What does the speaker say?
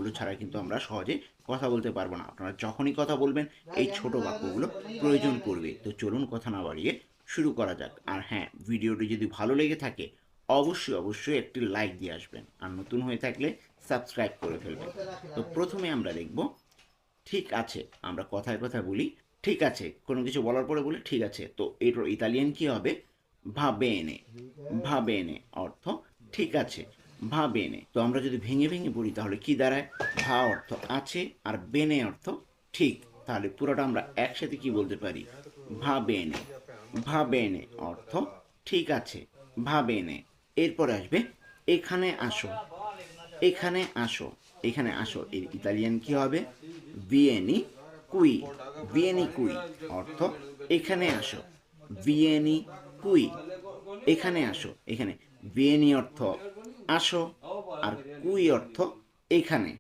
বাক্যগুলো ছাড়া কিন্তু আমরা সহজে কথা বলতে পারবো না। আপনারা যখনই কথা বলবেন এই ছোট বাক্যগুলো প্রয়োজন পড়বে। তো চলুন কথা না বাড়িয়ে শুরু করা যাক। আর হ্যাঁ, ভিডিওটি যদি ভালো লেগে থাকে অবশ্যই একটি লাইক দিয়ে আসবেন, আর নতুন হয়ে থাকলে সাবস্ক্রাইব করে ফেলবেন। তো প্রথমে আমরা দেখব ঠিক আছে। আমরা কথায় কথায় বলি ঠিক আছে, কোনো কিছু বলার পরে বলি ঠিক আছে। তো এর ইতালিয়ান কি হবে? ভা বেনে। ভা বেনে অর্থ ঠিক আছে, ভা বেনে। তো আমরা যদি ভেঙে ভেঙে পড়ি তাহলে কি দাঁড়ায়? ভা অর্থ আছে আর বেনে অর্থ ঠিক। তাহলে পুরোটা আমরা একসাথে কি বলতে পারি? ভা বেনে। ভা বেনে অর্থ ঠিক আছে, ভা বেনে। এরপরে আসবে এখানে আসো। এখানে আসো। এখানে আসো এর ইতালিয়ান কি হবে? ভিয়েনি কুই। ভিয়েনি কুই অর্থ এখানে আসো, ভিয়েনি কুই। এখানে আসো। এখানে ভিয়েনি অর্থ আসো আর কুই অর্থ এখানে।